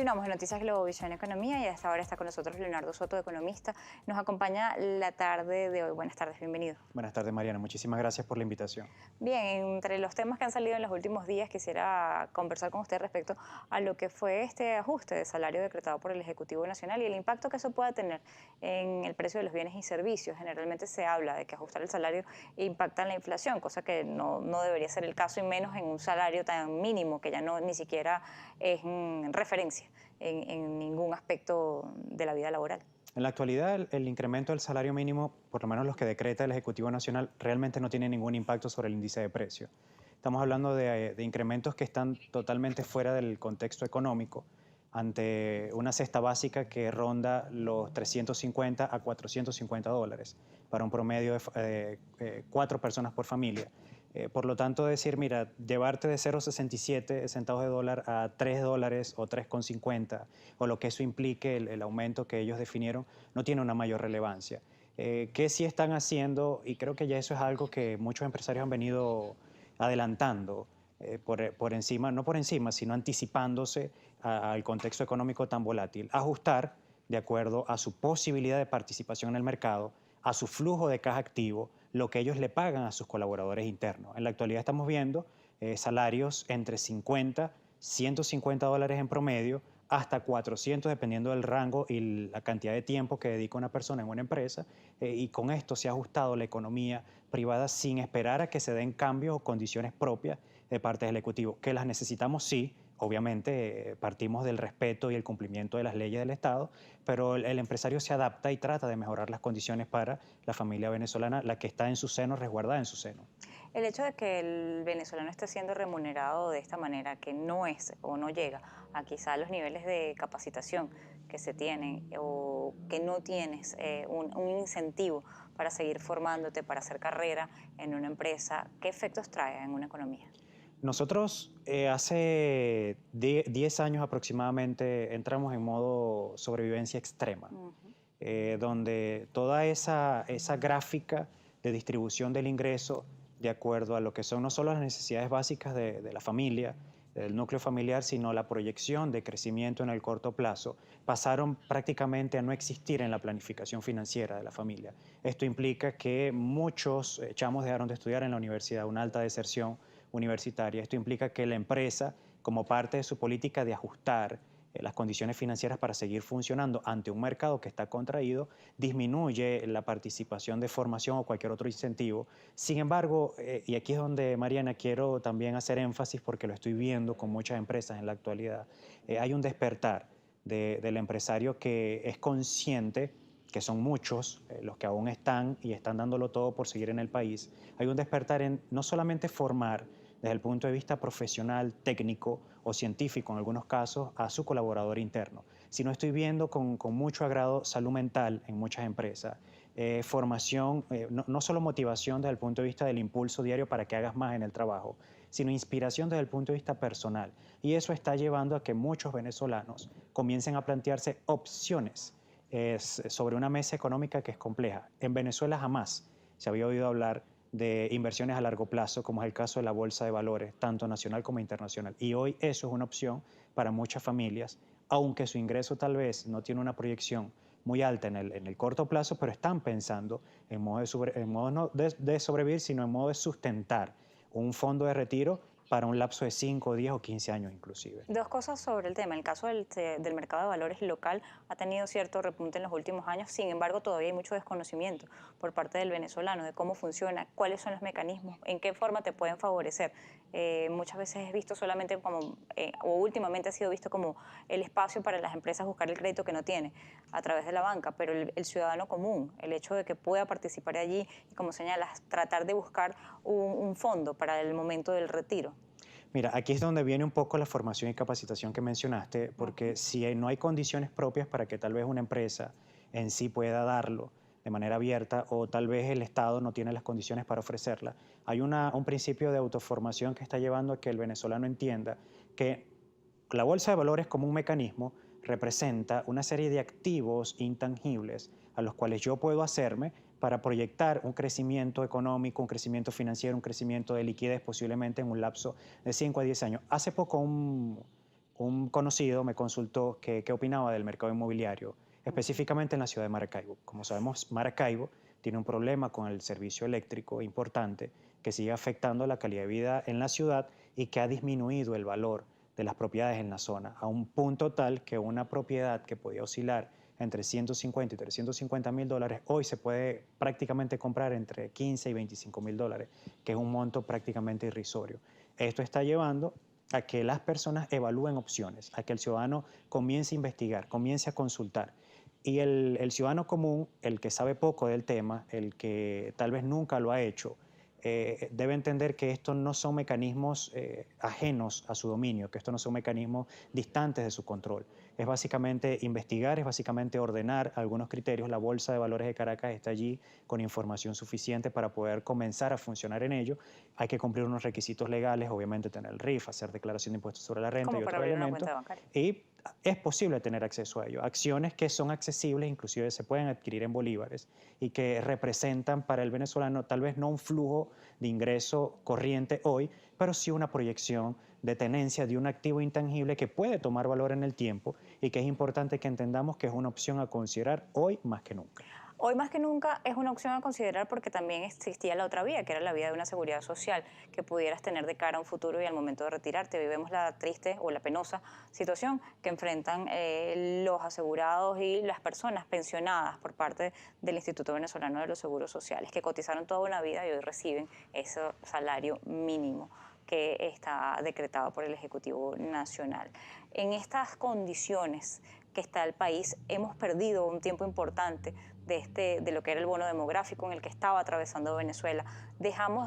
Continuamos en Noticias Globovisión Economía y a esta hora está con nosotros Leonardo Soto, economista. Nos acompaña la tarde de hoy. Buenas tardes, bienvenido. Buenas tardes, Mariana. Muchísimas gracias por la invitación. Bien, entre los temas que han salido en los últimos días, quisiera conversar con usted respecto a lo que fue este ajuste de salario decretado por el Ejecutivo Nacional y el impacto que eso pueda tener en el precio de los bienes y servicios. Generalmente se habla de que ajustar el salario impacta en la inflación, cosa que no debería ser el caso, y menos en un salario tan mínimo que ya no ni siquiera es referencia en ningún aspecto de la vida laboral. En la actualidad, el incremento del salario mínimo, por lo menos los que decreta el Ejecutivo Nacional, realmente no tiene ningún impacto sobre el índice de precios. Estamos hablando de incrementos que están totalmente fuera del contexto económico, ante una cesta básica que ronda los 350 a 450 dólares para un promedio de 4 personas por familia. Por lo tanto, decir, mira, llevarte de 0,67 centavos de dólar a 3 dólares o 3,50 o lo que eso implique, el aumento que ellos definieron, no tiene una mayor relevancia. ¿Qué sí están haciendo? Y creo que ya eso es algo que muchos empresarios han venido adelantando por encima, no por encima, sino anticipándose al contexto económico tan volátil. Ajustar de acuerdo a su posibilidad de participación en el mercado, a su flujo de caja activo, lo que ellos le pagan a sus colaboradores internos. En la actualidad estamos viendo salarios entre 50, 150 dólares en promedio, hasta 400 dependiendo del rango y la cantidad de tiempo que dedica una persona en una empresa, y con esto se ha ajustado la economía privada sin esperar a que se den cambios o condiciones propias de parte del Ejecutivo, que las necesitamos sí. Obviamente partimos del respeto y el cumplimiento de las leyes del Estado, pero el empresario se adapta y trata de mejorar las condiciones para la familia venezolana, la que está en su seno, resguardada en su seno. El hecho de que el venezolano esté siendo remunerado de esta manera, que no es o no llega a quizá los niveles de capacitación que se tienen o que no tienes un incentivo para seguir formándote, para hacer carrera en una empresa, ¿qué efectos trae en una economía? Nosotros hace 10 años aproximadamente entramos en modo sobrevivencia extrema, Ujú. donde toda esa gráfica de distribución del ingreso de acuerdo a lo que son no solo las necesidades básicas de la familia, del núcleo familiar, sino la proyección de crecimiento en el corto plazo, pasaron prácticamente a no existir en la planificación financiera de la familia. Esto implica que muchos chamos dejaron de estudiar en la universidad, una alta deserción universitaria. Esto implica que la empresa, como parte de su política de ajustar las condiciones financieras para seguir funcionando ante un mercado que está contraído, disminuye la participación de formación o cualquier otro incentivo. Sin embargo, y aquí es donde, Mariana, quiero también hacer énfasis porque lo estoy viendo con muchas empresas en la actualidad, hay un despertar del empresario que es consciente que son muchos los que aún están y están dándolo todo por seguir en el país. Hay un despertar en no solamente formar desde el punto de vista profesional, técnico o científico en algunos casos a su colaborador interno, sino estoy viendo con mucho agrado salud mental en muchas empresas, formación, no solo motivación desde el punto de vista del impulso diario para que hagas más en el trabajo, sino inspiración desde el punto de vista personal. Y eso está llevando a que muchos venezolanos comiencen a plantearse opciones sobre una mesa económica que es compleja. En Venezuela jamás se había oído hablar de inversiones a largo plazo, como es el caso de la bolsa de valores, tanto nacional como internacional. Y hoy eso es una opción para muchas familias, aunque su ingreso tal vez no tiene una proyección muy alta en el corto plazo, pero están pensando en modo, en modo no de sobrevivir, sino en modo de sustentar un fondo de retiro para un lapso de 5, 10 o 15 años inclusive. Dos cosas sobre el tema. El caso del mercado de valores local ha tenido cierto repunte en los últimos años, sin embargo todavía hay mucho desconocimiento por parte del venezolano de cómo funciona, cuáles son los mecanismos, en qué forma te pueden favorecer. Muchas veces es visto solamente como, o últimamente ha sido visto como el espacio para las empresas buscar el crédito que no tiene a través de la banca, pero el ciudadano común, el hecho de que pueda participar allí y, como señalas, tratar de buscar un fondo para el momento del retiro. Mira, aquí es donde viene un poco la formación y capacitación que mencionaste, porque Ujú. si no hay condiciones propias para que tal vez una empresa en sí pueda darlo de manera abierta o tal vez el Estado no tiene las condiciones para ofrecerla, hay un principio de autoformación que está llevando a que el venezolano entienda que la bolsa de valores como un mecanismo representa una serie de activos intangibles a los cuales yo puedo hacerme para proyectar un crecimiento económico, un crecimiento financiero, un crecimiento de liquidez posiblemente en un lapso de 5 a 10 años. Hace poco un conocido me consultó qué opinaba del mercado inmobiliario, específicamente en la ciudad de Maracaibo. Como sabemos, Maracaibo tiene un problema con el servicio eléctrico importante que sigue afectando la calidad de vida en la ciudad y que ha disminuido el valor de las propiedades en la zona, a un punto tal que una propiedad que podía oscilar entre 150 y 350 mil dólares, hoy se puede prácticamente comprar entre 15 y 25 mil dólares, que es un monto prácticamente irrisorio. Esto está llevando a que las personas evalúen opciones, a que el ciudadano comience a investigar, comience a consultar. Y el ciudadano común, el que sabe poco del tema, el que tal vez nunca lo ha hecho, debe entender que estos no son mecanismos ajenos a su dominio, que estos no son mecanismos distantes de su control. Es básicamente investigar, es básicamente ordenar algunos criterios. La Bolsa de Valores de Caracas está allí con información suficiente para poder comenzar a funcionar en ello. Hay que cumplir unos requisitos legales, obviamente tener el RIF, hacer declaración de impuestos sobre la renta Como y para otros abrir una elementos. cuenta bancaria. Y es posible tener acceso a ello. Acciones que son accesibles, inclusive se pueden adquirir en bolívares y que representan para el venezolano tal vez no un flujo de ingreso corriente hoy, pero sí una proyección de tenencia de un activo intangible que puede tomar valor en el tiempo y que es importante que entendamos que es una opción a considerar hoy más que nunca. Hoy más que nunca es una opción a considerar porque también existía la otra vía, que era la vía de una seguridad social que pudieras tener de cara a un futuro y al momento de retirarte. Hoy vemos la triste o la penosa situación que enfrentan los asegurados y las personas pensionadas por parte del Instituto Venezolano de los Seguros Sociales, que cotizaron toda una vida y hoy reciben ese salario mínimo que está decretado por el Ejecutivo Nacional. En estas condiciones que está el país, hemos perdido un tiempo importante de lo que era el bono demográfico en el que estaba atravesando Venezuela.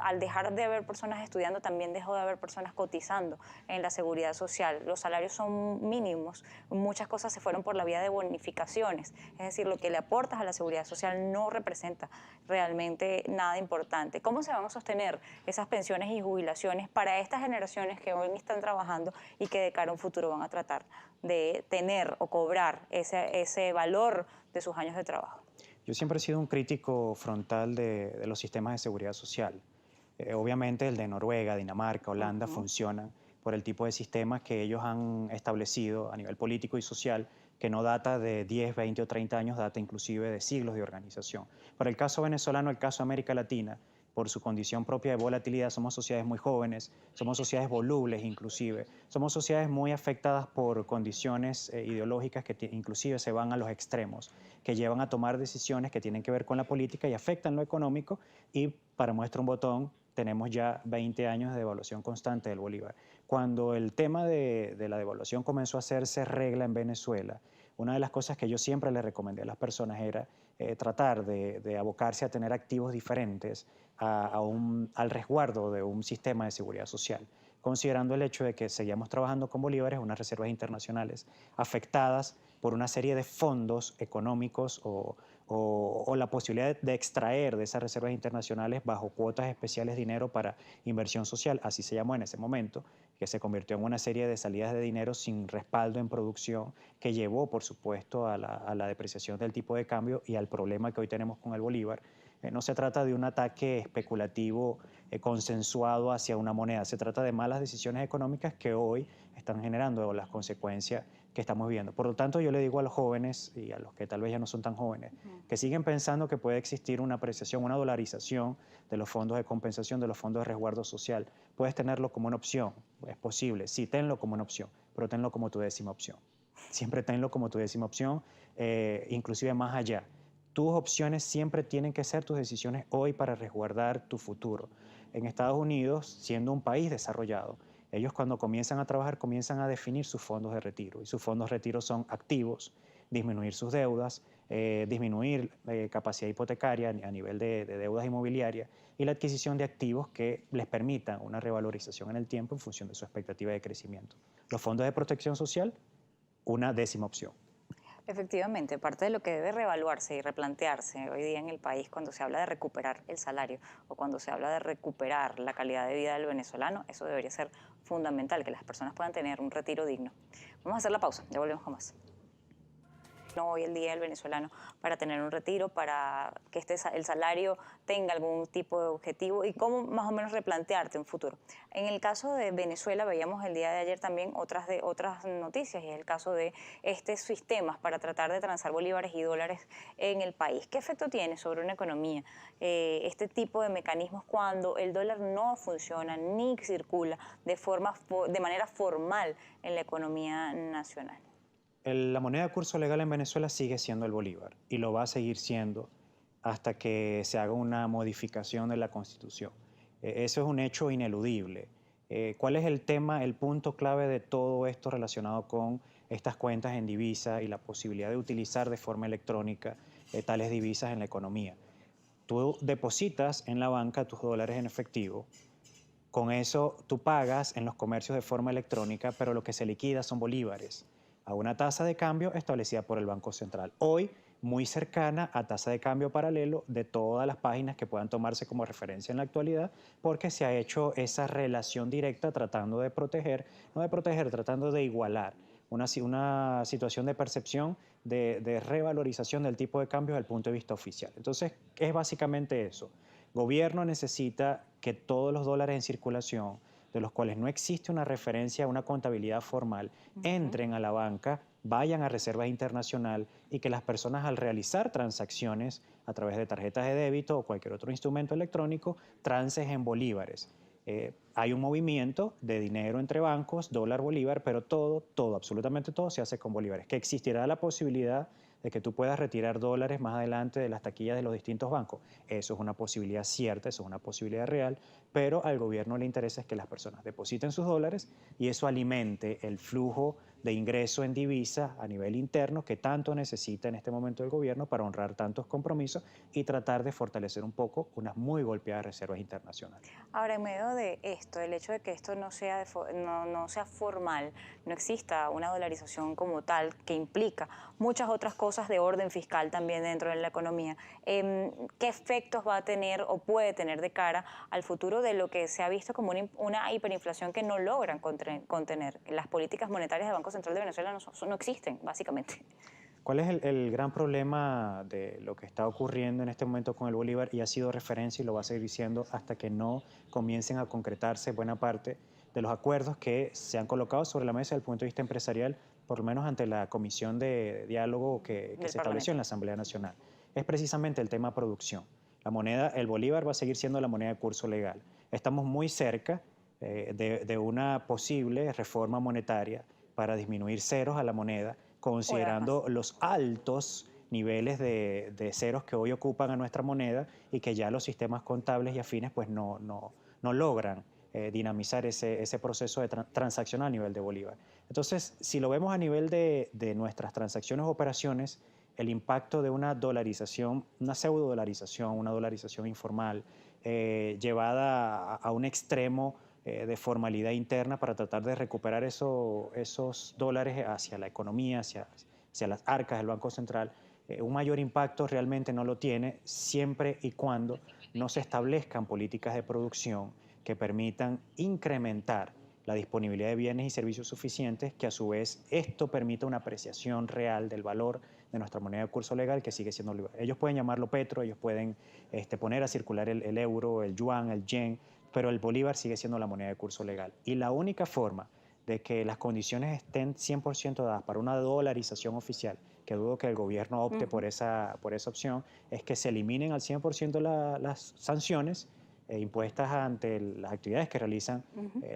Al dejar de haber personas estudiando, también dejó de haber personas cotizando en la seguridad social. Los salarios son mínimos, muchas cosas se fueron por la vía de bonificaciones, es decir, lo que le aportas a la seguridad social no representa realmente nada importante. ¿Cómo se van a sostener esas pensiones y jubilaciones para estas generaciones que hoy están trabajando y que de cara a un futuro van a tratar de tener o cobrar ese valor de sus años de trabajo? Yo siempre he sido un crítico frontal de los sistemas de seguridad social. Obviamente el de Noruega, Dinamarca, Holanda funcionan por el tipo de sistemas que ellos han establecido a nivel político y social, que no data de 10, 20 o 30 años, data inclusive de siglos de organización. Para el caso venezolano, el caso de América Latina, por su condición propia de volatilidad, somos sociedades muy jóvenes, somos sociedades volubles inclusive, somos sociedades muy afectadas por condiciones ideológicas que inclusive se van a los extremos, que llevan a tomar decisiones que tienen que ver con la política y afectan lo económico, y para muestra un botón, tenemos ya 20 años de devaluación constante del bolívar. Cuando el tema de la devaluación comenzó a hacerse regla en Venezuela, una de las cosas que yo siempre le recomendé a las personas era tratar de abocarse a tener activos diferentes al resguardo de un sistema de seguridad social, considerando el hecho de que seguíamos trabajando con bolívares, unas reservas internacionales afectadas por una serie de fondos económicos o la posibilidad de extraer de esas reservas internacionales bajo cuotas especiales dinero para inversión social, así se llamó en ese momento, que se convirtió en una serie de salidas de dinero sin respaldo en producción, que llevó, por supuesto, a la depreciación del tipo de cambio y al problema que hoy tenemos con el bolívar. No se trata de un ataque especulativo consensuado hacia una moneda, se trata de malas decisiones económicas que hoy están generando las consecuencias que estamos viendo. Por lo tanto, yo le digo a los jóvenes y a los que tal vez ya no son tan jóvenes, que siguen pensando que puede existir una apreciación, una dolarización de los fondos de compensación, de los fondos de resguardo social. Puedes tenerlo como una opción, es posible, sí, tenlo como una opción, pero tenlo como tu décima opción. Siempre tenlo como tu décima opción, inclusive más allá. Tus opciones siempre tienen que ser tus decisiones hoy para resguardar tu futuro. En Estados Unidos, siendo un país desarrollado, ellos cuando comienzan a trabajar comienzan a definir sus fondos de retiro y sus fondos de retiro son activos, disminuir sus deudas, disminuir capacidad hipotecaria a nivel de deudas inmobiliarias y la adquisición de activos que les permitan una revalorización en el tiempo en función de su expectativa de crecimiento. Los fondos de protección social, una décima opción. Efectivamente, parte de lo que debe reevaluarse y replantearse hoy día en el país cuando se habla de recuperar el salario o cuando se habla de recuperar la calidad de vida del venezolano, eso debería ser fundamental, que las personas puedan tener un retiro digno. Vamos a hacer la pausa, ya volvemos con más. no hoy el día el venezolano para tener un retiro, para que el salario tenga algún tipo de objetivo y cómo más o menos replantearte un futuro. En el caso de Venezuela veíamos el día de ayer también otras noticias y es el caso de estos sistemas para tratar de transar bolívares y dólares en el país. ¿Qué efecto tiene sobre una economía este tipo de mecanismos cuando el dólar no funciona ni circula de manera formal en la economía nacional? La moneda de curso legal en Venezuela sigue siendo el bolívar y lo va a seguir siendo hasta que se haga una modificación de la Constitución. Eso es un hecho ineludible. ¿Cuál es el tema, el punto clave de todo esto relacionado con estas cuentas en divisa y la posibilidad de utilizar de forma electrónica tales divisas en la economía? Tú depositas en la banca tus dólares en efectivo. Con eso tú pagas en los comercios de forma electrónica, pero lo que se liquida son bolívares a una tasa de cambio establecida por el Banco Central. Hoy, muy cercana a tasa de cambio paralelo de todas las páginas que puedan tomarse como referencia en la actualidad, porque se ha hecho esa relación directa tratando de proteger, no de proteger, tratando de igualar una situación de percepción de revalorización del tipo de cambio desde el punto de vista oficial. Entonces, es básicamente eso. Gobierno necesita que todos los dólares en circulación, de los cuales no existe una referencia a una contabilidad formal, entren a la banca, vayan a reservas internacional y que las personas al realizar transacciones a través de tarjetas de débito o cualquier otro instrumento electrónico, transes en bolívares. Hay un movimiento de dinero entre bancos, dólar, bolívar, pero todo, absolutamente todo se hace con bolívares. Que existirá la posibilidad de que tú puedas retirar dólares más adelante de las taquillas de los distintos bancos. Eso es una posibilidad cierta, eso es una posibilidad real, pero al gobierno le interesa es que las personas depositen sus dólares y eso alimente el flujo de ingreso en divisa a nivel interno que tanto necesita en este momento el gobierno para honrar tantos compromisos y tratar de fortalecer un poco unas muy golpeadas reservas internacionales. Ahora, en medio de esto, el hecho de que esto no sea formal, no exista una dolarización como tal, que implica muchas otras cosas de orden fiscal también dentro de la economía, ¿qué efectos va a tener o puede tener de cara al futuro de lo que se ha visto como una hiperinflación que no logran contener? Las políticas monetarias del Banco Central de Venezuela no existen, básicamente. ¿Cuál es el gran problema de lo que está ocurriendo en este momento con el Bolívar? Y ha sido referencia y lo va a seguir siendo hasta que no comiencen a concretarse buena parte de los acuerdos que se han colocado sobre la mesa desde el punto de vista empresarial, por lo menos ante la comisión de diálogo que Del se estableció Parlamento. en la Asamblea Nacional. Es precisamente el tema producción. La moneda, el Bolívar va a seguir siendo la moneda de curso legal. Estamos muy cerca de una posible reforma monetaria para disminuir ceros a la moneda, O de considerando más. los altos niveles de ceros que hoy ocupan a nuestra moneda y que ya los sistemas contables y afines pues no logran dinamizar ese proceso de transacción a nivel de Bolívar. Entonces, si lo vemos a nivel de nuestras transacciones o operaciones, el impacto de una dolarización, una pseudo dolarización, una dolarización informal, llevada a un extremo de formalidad interna para tratar de recuperar esos dólares hacia la economía, hacia las arcas del Banco Central, un mayor impacto realmente no lo tiene siempre y cuando no se establezcan políticas de producción que permitan incrementar la disponibilidad de bienes y servicios suficientes, que a su vez esto permita una apreciación real del valor de nuestra moneda de curso legal, que sigue siendo bolívar. Ellos pueden llamarlo petro, ellos pueden poner a circular el euro, el yuan, el yen, pero el bolívar sigue siendo la moneda de curso legal. Y la única forma de que las condiciones estén 100% dadas para una dolarización oficial, que dudo que el gobierno opte por esa opción, es que se eliminen al 100% las sanciones impuestas ante las actividades que realizan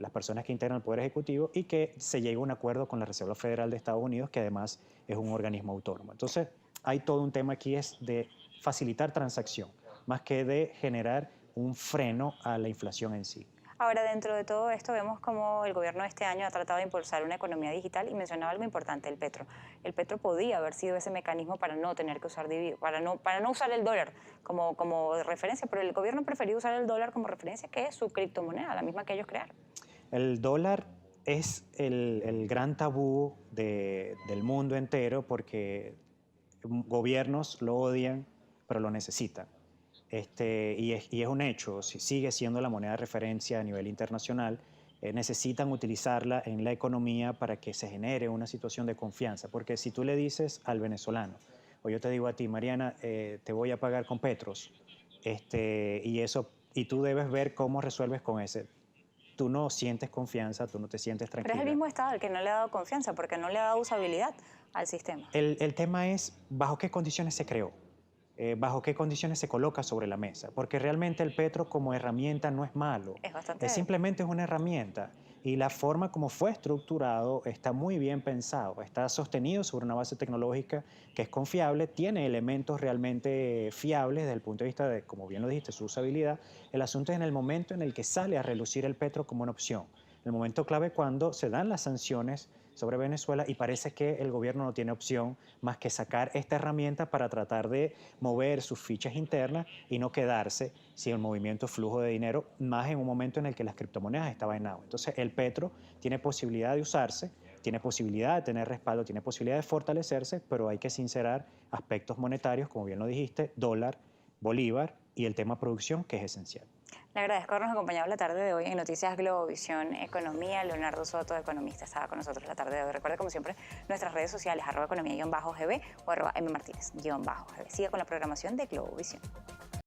las personas que integran el Poder Ejecutivo y que se llegue a un acuerdo con la Reserva Federal de Estados Unidos, que además es un organismo autónomo. Entonces, hay todo un tema aquí es de facilitar transacción, más que de generar un freno a la inflación en sí. Ahora, dentro de todo esto, vemos cómo el gobierno de este año ha tratado de impulsar una economía digital y mencionaba algo importante, el petro. El petro podía haber sido ese mecanismo para no tener que usar para no usar el dólar como referencia, pero el gobierno preferió usar el dólar como referencia, que es su criptomoneda, la misma que ellos crearon. El dólar es el gran tabú del mundo entero porque gobiernos lo odian, pero lo necesitan. Y es un hecho, sigue siendo la moneda de referencia a nivel internacional necesitan utilizarla en la economía para que se genere una situación de confianza. Porque si tú le dices al venezolano, o yo te digo a ti, Mariana, te voy a pagar con petros, y tú debes ver cómo resuelves con ese. Tú no sientes confianza, tú no te sientes Pero es tranquila. el mismo Estado el que no le ha dado confianza porque no le ha dado usabilidad al sistema. El tema es bajo qué condiciones se creó, bajo qué condiciones se coloca sobre la mesa, porque realmente el petro como herramienta no es malo, Es bastante... simplemente es una herramienta y la forma como fue estructurado está muy bien pensado, está sostenido sobre una base tecnológica que es confiable, tiene elementos realmente fiables desde el punto de vista de, como bien lo dijiste, su usabilidad. El asunto es en el momento en el que sale a relucir el petro como una opción, el momento clave cuando se dan las sanciones sobre Venezuela y parece que el gobierno no tiene opción más que sacar esta herramienta para tratar de mover sus fichas internas y no quedarse sin el movimiento flujo de dinero, más en un momento en el que las criptomonedas estaban en agua. Entonces el petro tiene posibilidad de usarse, tiene posibilidad de tener respaldo, tiene posibilidad de fortalecerse, pero hay que sincerar aspectos monetarios, como bien lo dijiste, dólar, bolívar y el tema producción, que es esencial. Le agradezco habernos acompañado la tarde de hoy en Noticias Globovisión Economía. Leonardo Soto, economista, estaba con nosotros la tarde de hoy. Recuerde, como siempre, nuestras redes sociales, @economía_gb o @mmartinez_gb. Siga con la programación de Globovisión.